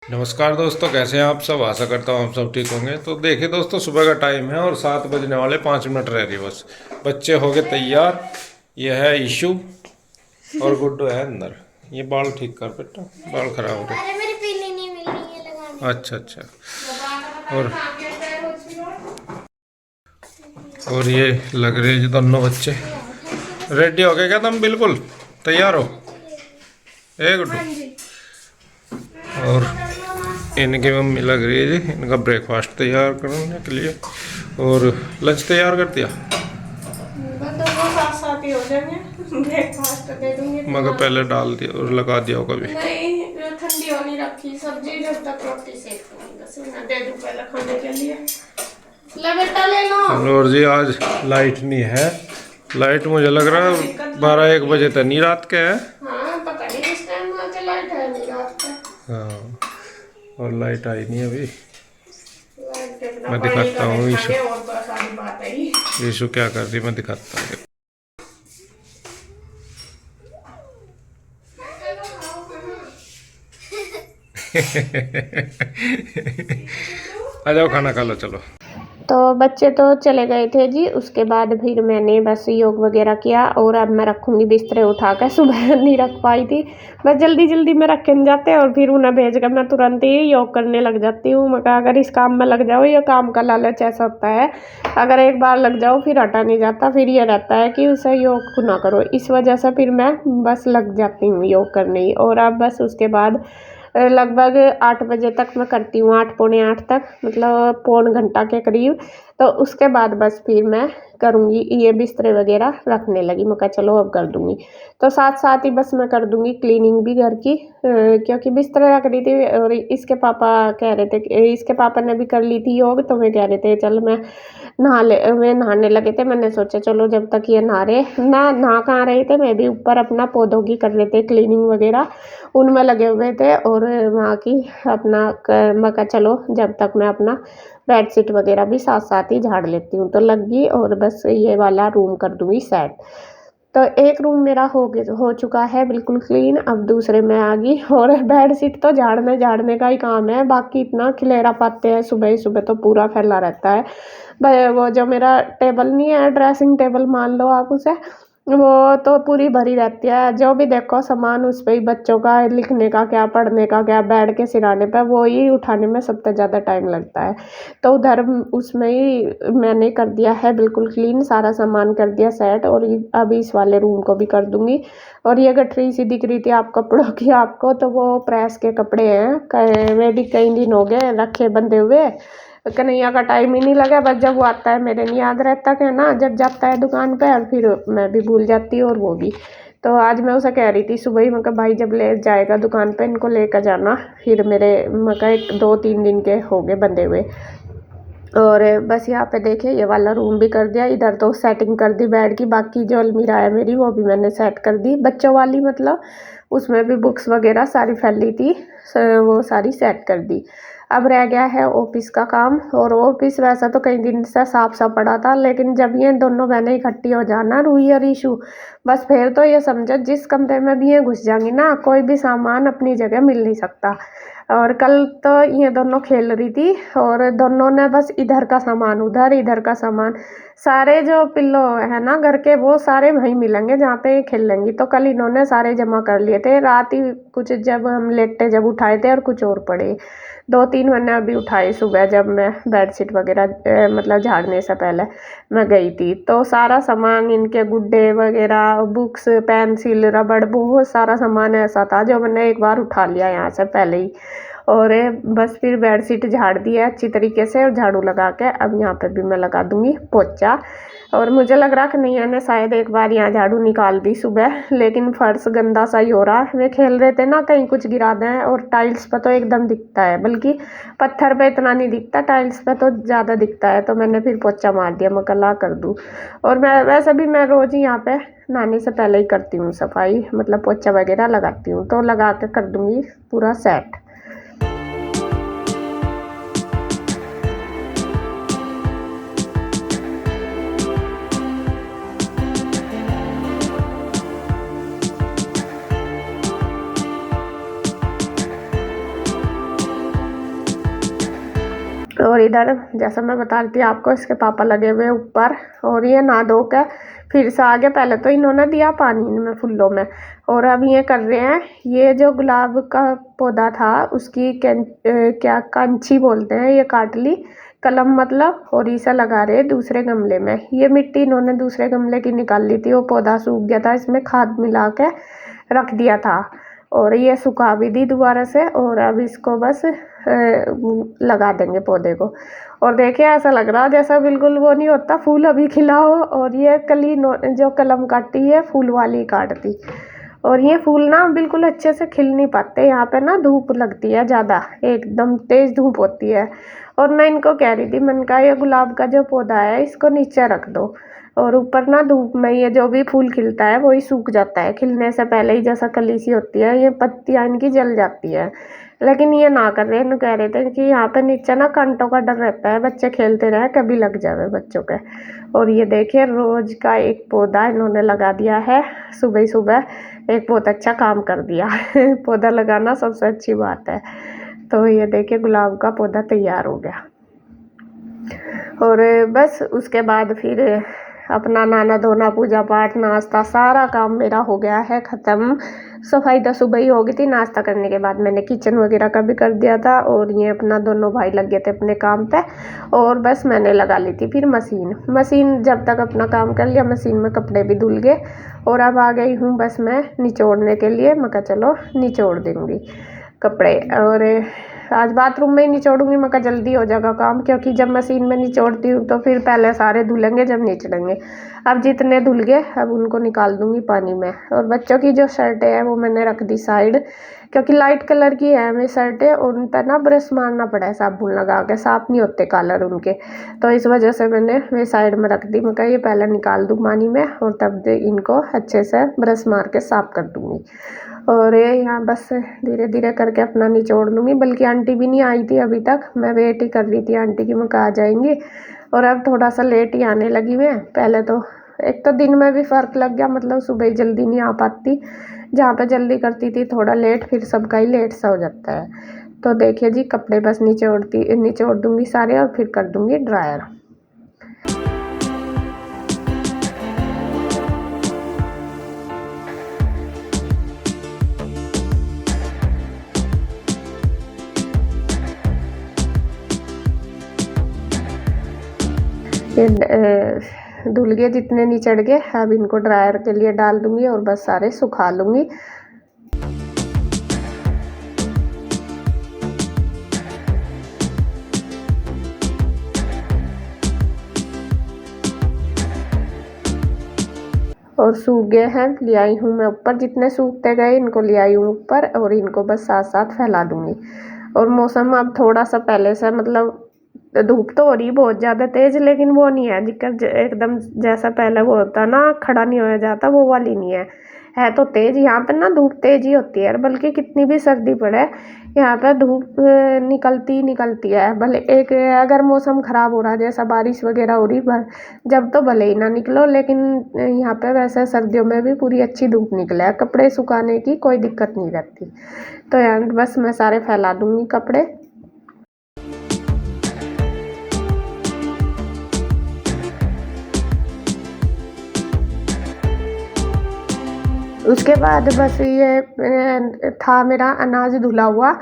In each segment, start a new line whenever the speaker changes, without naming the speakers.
नमस्कार दोस्तों, कैसे हैं आप सब। आशा करता हूँ आप सब ठीक होंगे। तो देखिए दोस्तों, सुबह का टाइम है और 7 बजने वाले 5 मिनट रह रही बस। बच्चे हो गए तैयार। ये है इशू और गुड्डू है अंदर। ये बाल ठीक कर बेटा, बाल खराब हो रहे।
अरे मेरी पिन्नी नहीं मिल रही है लगाने
अच्छा अच्छा। और ये लग रहे हैं दोनों बच्चे रेडी हो गए क्या? तुम बिल्कुल तैयार हो? ए गुड्डू।
हाँ जी।
और इनकी मम्मी लग रही है जी इनका ब्रेकफास्ट तैयार करने के लिए। और लंच तैयार कर दिया।
बस दोनों साथ साथ ही हो जाएंगे। ब्रेकफास्ट दे दूंगी फिर
मगर
नाश्ता।
पहले डाल दिया और लगा दिया होगा भी।
नहीं, ठंडी होनी रखी सब्जी, जब तक रोटी सेक दूंगी। बस मैं दे दूं पहले खाने के लिए। ले बेटा ले लो।
चलो। और जी आज लाइट नहीं है। लाइट मुझे लग रहा है 12-1 बजे तक नहीं रात के है।
हाँ, पता नहीं किस टाइम आके लाइट है नहीं रात का।
हाँ, और लाइट आई नहीं अभी।
लाइट देखना
मैं
पानी
दिखाता
का
हूँ ईशु।
देखा और तो सारी बात है ही।
ईशु क्या कर रही मैं दिखाता हूँ। आ जाओ खाना खा लो चलो। तो बच्चे तो चले गए थे जी। उसके बाद फिर मैंने बस योग वगैरह किया और अब मैं रखूँगी बिस्तरे उठाकर। सुबह नहीं रख पाई थी, बस जल्दी जल्दी में रखे नहीं जाते और फिर उन्हें भेज कर मैं तुरंत ही योग करने लग जाती हूँ। मैं कहा अगर इस काम में लग जाओ, ये काम का लालच ऐसा होता है, अगर एक बार लग जाओ फिर हटा नहीं जाता। फिर ये रहता है कि उसे योग ना करो। इस वजह से फिर मैं बस लग जाती हूँ योग करने ही। और अब बस उसके बाद लगभग 8 बजे तक मैं करती हूँ, 8 पौने 8 तक, मतलब पौन घंटा के करीब। तो उसके बाद बस फिर मैं करूँगी, ये बिस्तरे वगैरह रखने लगी। मैं कहा चलो अब कर दूँगी। तो साथ साथ ही बस मैं कर दूँगी क्लीनिंग भी घर की, क्योंकि बिस्तरे रख रही थी। और इसके पापा कह रहे थे, इसके पापा ने भी कर ली थी योग, तो वे कह रहे थे चल मैं वे नहाने लगे थे। मैंने सोचा चलो जब तक ये नहा कहाँ रहे थे, मैं भी ऊपर अपना पौधों की कर रहे थे क्लीनिंग वगैरह, उनमें लगे हुए थे। और वहाँ की अपना मैं कहा चलो जब तक मैं अपना बेडशीट वगैरह भी साथ साथ ही झाड़ लेती हूँ। तो लग गई और बस ये वाला रूम कर दूँगी सेट। तो एक रूम मेरा हो चुका है बिल्कुल क्लीन। अब दूसरे में आ गई। और बेडशीट तो झाड़ने झाड़ने का ही काम है, बाकी इतना खिलेरा पाते हैं सुबह ही सुबह, तो पूरा फैला रहता है। वो जो मेरा टेबल नहीं है, ड्रेसिंग टेबल मान लो आप उसे, वो तो पूरी भरी रहती है। जो भी देखो सामान उस पे ही, बच्चों का लिखने का क्या, पढ़ने का क्या, बेड के सिराने पे वो ही उठाने में सबसे ज़्यादा टाइम लगता है। तो उधर उसमें ही मैंने कर दिया है बिल्कुल क्लीन, सारा सामान कर दिया सेट। और अभी इस वाले रूम को भी कर दूंगी। और ये गठरी सी दिख रही थी आप कपड़ों की आपको, तो वो प्रेस के कपड़े हैं। वे भी कई दिन हो गए रखे बंधे हुए। कन्हैया का टाइम ही नहीं लगा। बस जब वो आता है मेरे नहीं याद रहता कि ना, जब जाता है दुकान पे और फिर मैं भी भूल जाती हूँ और वो भी। तो आज मैं उसे कह रही थी सुबह ही, मैं कहा भाई जब ले जाएगा दुकान पे इनको लेकर जाना। फिर मेरे मैं कहा 1-2-3 दिन के हो गए बंधे हुए। और बस यहाँ पे देखिए ये वाला रूम भी कर दिया। इधर तो सेटिंग कर दी बेड की, बाकी जो अलमीरा है मेरी वो भी मैंने सेट कर दी, बच्चों वाली मतलब। उसमें भी बुक्स वगैरह सारी फैली थी, वो सारी सेट कर दी। अब रह गया है ऑफिस का काम। और ऑफिस वैसा तो कई दिन से साफ सा पड़ा था, लेकिन जब ये दोनों बहनें इकट्ठी हो जाना, रूही और ईशु, बस फिर तो ये समझो जिस कमरे में भी ये घुस जाएंगी ना, कोई भी सामान अपनी जगह मिल नहीं सकता। और कल तो ये दोनों खेल रही थी और दोनों ने बस इधर का सामान उधर, इधर का सामान, सारे जो पिल्लो है ना घर के, वो सारे वहीं मिलेंगे जहाँ पे ये खेल लेंगी। तो कल इन्होंने सारे जमा कर लिए थे रात ही, कुछ जब हम लेटे जब उठाए थे, और कुछ और पड़े 2-3 मैंने अभी उठाए सुबह जब मैं बेडशीट वगैरह मतलब झाड़ने से पहले मैं गई थी। तो सारा सामान, इनके गुड्डे वगैरह, बुक्स, पेंसिल, रबड़, बहुत सारा सामान ऐसा था जो मैंने एक बार उठा लिया यहाँ से पहले ही। और बस फिर बेडशीट झाड़ दी है अच्छी तरीके से, और झाड़ू लगा के अब यहाँ पर भी मैं लगा दूंगी पोछा। और मुझे लग रहा कि नहीं, मैंने शायद एक बार यहाँ झाड़ू निकाल दी सुबह, लेकिन फर्श गंदा सा ही हो रहा है। वे खेल रहे थे ना, कहीं कुछ गिरा दें। और टाइल्स पर तो एकदम दिखता है, बल्कि पत्थर पे इतना नहीं दिखता, टाइल्स पे तो ज़्यादा दिखता है। तो मैंने फिर पोछा मार दिया, मैं कल कर दूँ। और मैं वैसे भी मैं रोज़ ही यहाँ पे नहाने से पहले ही करती हूँ सफाई, मतलब पोछा वगैरह लगाती हूँ। तो लगा के कर दूँगी पूरा सेट। और इधर जैसा मैं बता रही थी आपको, इसके पापा लगे हुए ऊपर, और ये नहा धो के फिर से आगे। पहले तो इन्होंने दिया पानी में फूलों में, और अब ये कर रहे हैं, ये जो गुलाब का पौधा था उसकी क्या कंची बोलते हैं, ये काट ली कलम मतलब, और इसे लगा रहे दूसरे गमले में। ये मिट्टी इन्होंने दूसरे गमले की निकाल ली थी, वो पौधा सूख गया था, इसमें खाद मिला के रख दिया था, और ये सुखा भी दी दोबारा से, और अब इसको बस लगा देंगे पौधे को। और देखिए ऐसा लग रहा जैसा बिल्कुल वो नहीं होता फूल अभी खिला हो, और ये कली जो कलम काटी है फूल वाली काट दी। और ये फूल ना बिल्कुल अच्छे से खिल नहीं पाते, यहाँ पे ना धूप लगती है ज़्यादा, एकदम तेज़ धूप होती है। और मैं इनको कह रही थी, मैंने कहा ये गुलाब का जो पौधा है इसको नीचे रख दो, और ऊपर ना धूप में ये जो भी फूल खिलता है वही सूख जाता है, खिलने से पहले ही जैसा कली सी होती है, ये पत्तियाँ इनकी जल जाती है। लेकिन ये ना कर रहे हैं, कह रहे थे कि यहाँ पे नीचे ना कांटों का डर रहता है, बच्चे खेलते रहे कभी लग जावे बच्चों के। और ये देखिए रोज का एक पौधा इन्होंने लगा दिया है, सुबह सुबह एक बहुत अच्छा काम कर दिया पौधा लगाना सबसे अच्छी बात है। तो ये देखिए गुलाब का पौधा तैयार हो गया। और बस उसके बाद फिर अपना नहाना धोना पूजा पाठ नाश्ता सारा काम मेरा हो गया है ख़त्म। सफाई तो सुबह ही हो गई थी, नाश्ता करने के बाद मैंने किचन वगैरह का भी कर दिया था। और ये अपना दोनों भाई लग गए थे अपने काम पे, और बस मैंने लगा ली थी फिर मशीन जब तक अपना काम कर लिया, मशीन में कपड़े भी धुल गए। और अब आ गई हूँ बस मैं निचोड़ने के लिए, मैं कहा चलो निचोड़ दूँगी कपड़े। और आज बाथरूम में ही निचोड़ूंगी, मैं कहा जल्दी हो जाएगा काम, क्योंकि जब मशीन में निचोड़ती हूँ तो फिर पहले सारे धुलेंगे जब निचड़ेंगे। अब जितने धुल गए अब उनको निकाल दूंगी पानी में। और बच्चों की जो शर्टें हैं वो मैंने रख दी साइड, क्योंकि लाइट कलर की है मेरी शर्टें, उन पर ना ब्रश मारना पड़ा है साबुन लगा के, साफ नहीं होते कलर उनके, तो इस वजह से मैंने वे साइड में रख दी। मैं कहा ये पहले निकाल दूँ पानी में और तब इनको अच्छे से ब्रश मार के साफ कर दूँगी। और ये यहाँ बस धीरे धीरे करके अपना निचोड़ लूँगी। बल्कि आंटी भी नहीं आई थी अभी तक, मैं वेट ही कर रही थी आंटी की, मैं कहा जाएंगी। और अब थोड़ा सा लेट ही आने लगी मैं, पहले तो एक तो दिन में भी फ़र्क लग गया, मतलब सुबह ही जल्दी नहीं आ पाती, जहाँ पे जल्दी करती थी थोड़ा लेट, फिर सबका ही लेट सा हो जाता है। तो देखिए जी कपड़े बस निचोड़ दूँगी सारे और फिर कर दूँगी ड्रायर। धुल गए जितने निचड़ गए, अब इनको ड्रायर के लिए डाल दूंगी और बस सारे सुखा लूँगी। और सूख गए हैं, ले आई हूँ मैं ऊपर, जितने सूखते गए इनको ले आई हूँ ऊपर, और इनको बस साथ साथ फैला दूँगी। और मौसम अब थोड़ा सा पहले से, मतलब धूप तो हो रही बहुत ज़्यादा तेज़, लेकिन वो नहीं है दिक्कत एकदम जैसा पहले वो होता ना खड़ा नहीं हो जाता, वो वाली नहीं है तो तेज़। यहाँ पे ना धूप तेज़ ही होती है, बल्कि कितनी भी सर्दी पड़े यहाँ पे धूप निकलती है। भले एक अगर मौसम ख़राब हो रहा है जैसा बारिश वगैरह हो रही, जब तो भले ही ना निकलो, लेकिन यहाँ पे वैसे सर्दियों में भी पूरी अच्छी धूप निकले है, कपड़े सुखाने की कोई दिक्कत नहीं रहती। तो यहाँ बस मैं सारे फैला दूँगी कपड़े। उसके बाद बस ये था मेरा अनाज धुला हुआ,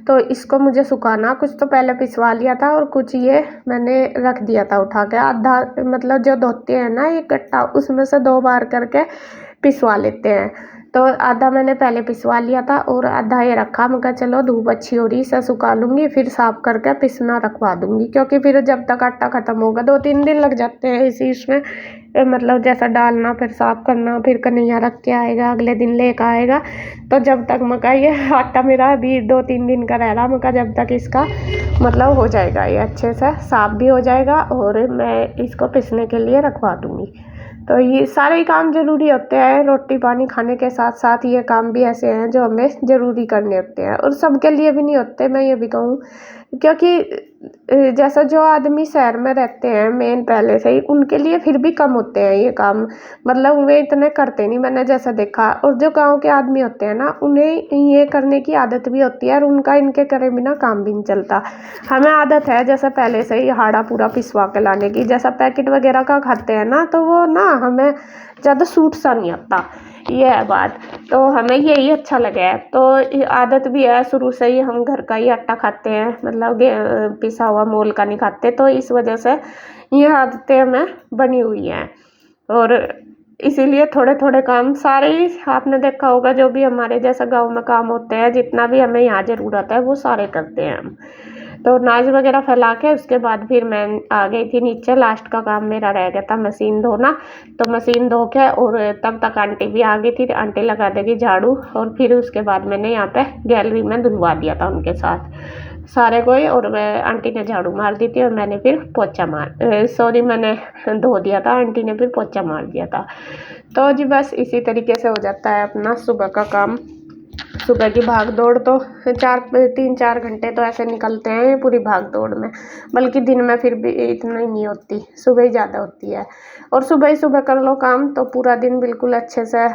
तो इसको मुझे सुखाना, कुछ तो पहले पिसवा लिया था और कुछ ये मैंने रख दिया था उठा के। आधा मतलब जो धोते हैं ना ये कट्टा, उसमें से 2 बार करके पिसवा लेते हैं, तो आधा मैंने पहले पिसवा लिया था और आधा ये रखा। मैं कहा चलो धूप अच्छी हो रही, इसे सुखा लूँगी फिर साफ़ करके पिसना रखवा दूँगी, क्योंकि फिर जब तक आटा ख़त्म होगा 2-3 दिन लग जाते हैं इसमें, मतलब जैसा डालना फिर साफ़ करना, फिर कन्हैया रख के आएगा अगले दिन लेकर आएगा। तो जब तक मैं कहा ये आटा मेरा अभी 2-3 दिन का रह रहा, मैं कहा जब तक इसका मतलब हो जाएगा ये अच्छे से साफ़ भी हो जाएगा और मैं इसको पिसने के लिए रखवा दूँगी। तो ये सारे ही काम ज़रूरी होते हैं, रोटी पानी खाने के साथ साथ ये काम भी ऐसे हैं जो हमें ज़रूरी करने होते हैं, और सबके लिए भी नहीं होते, मैं ये भी कहूँ, क्योंकि जैसा जो आदमी शहर में रहते हैं मेन पहले से ही, उनके लिए फिर भी कम होते हैं ये काम, मतलब वे इतने करते नहीं, मैंने जैसा देखा। और जो गांव के आदमी होते हैं ना, उन्हें ये करने की आदत भी होती है, और उनका इनके करे बिना काम भी नहीं चलता। हमें आदत है जैसा पहले से ही हाड़ा पूरा पिसवा के लाने की, जैसा पैकेट वगैरह का खाते हैं ना, तो वो ना हमें ज़्यादा सूट सा नहीं आता, ये है बात। तो हमें यही अच्छा लगा है, तो आदत भी है शुरू से ही, हम घर का ही आटा खाते हैं, मतलब पिसा हुआ मोल का नहीं खाते, तो इस वजह से ये आदतें हमें बनी हुई हैं। और इसीलिए थोड़े थोड़े काम सारे ही आपने देखा होगा, जो भी हमारे जैसा गांव में काम होते हैं, जितना भी हमें यहाँ ज़रूरत है वो सारे करते हैं हम। तो अनाज वगैरह फैला के उसके बाद फिर मैं आ गई थी नीचे, लास्ट का काम मेरा रह गया था मशीन धोना, तो मशीन धो के, और तब तक आंटी भी आ गई थी, आंटी लगा देगी झाड़ू, और फिर उसके बाद मैंने यहाँ पे गैलरी में धुलवा दिया था उनके साथ सारे को ही, और मैं आंटी ने झाड़ू मार दी थी, और मैंने फिर पोछा मैंने धो दिया था, आंटी ने फिर पोछा मार दिया था। तो जी बस इसी तरीके से हो जाता है अपना सुबह का काम। सुबह की भाग दौड़ तो 3-4 घंटे तो ऐसे निकलते हैं पूरी भाग दौड़ में, बल्कि दिन में फिर भी इतना ही नहीं होती, सुबह ही ज़्यादा होती है। और सुबह ही सुबह कर लो काम तो पूरा दिन बिल्कुल अच्छे से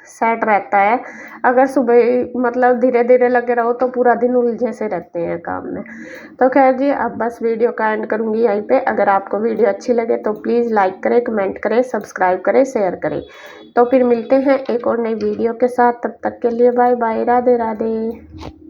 सेट रहता है। अगर सुबह मतलब धीरे धीरे लगे रहो तो पूरा दिन उलझे से रहते हैं काम में। तो खैर जी, अब बस वीडियो का एंड करूँगी यहीं पे। अगर आपको वीडियो अच्छी लगे तो प्लीज़ लाइक करें, कमेंट करें, सब्सक्राइब करें, शेयर करें। तो फिर मिलते हैं एक और नई वीडियो के साथ, तब तक के लिए बाय बाय, राधे राधे।